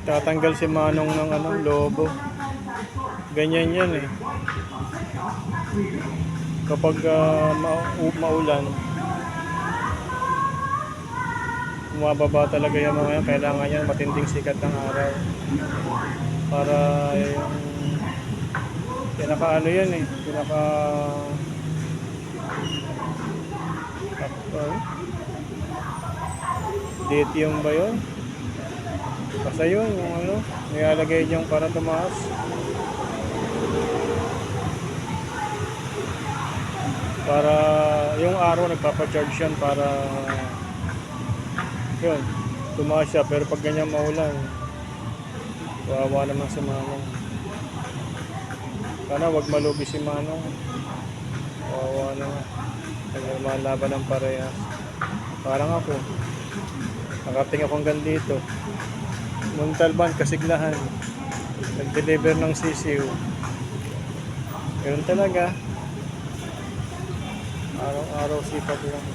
Tatanggal si Manong ng ano, lobo. Ganyan yan eh. Kapag maulan, bumababa talaga yung mga yan. Kailangan yan matinding sikat ng araw. Para yung pinaka ano yan eh. Pinaka lithium ba yun? Basta yun, yung ano, nilalagay niyang para tumaas. Para yung araw nagpapacharge yan para yun, tumaas siya. Pero pag ganyan maulan, wawa naman si Manong. Sana wag malugi si Manong. Wawa naman. Nagmalaban ng parehas. Parang ako. Nakating ako hanggang dito. Montalban, Kasiglahan. Nag-deliver ng sisiw. Ganun talaga. Araw-araw sipag lang.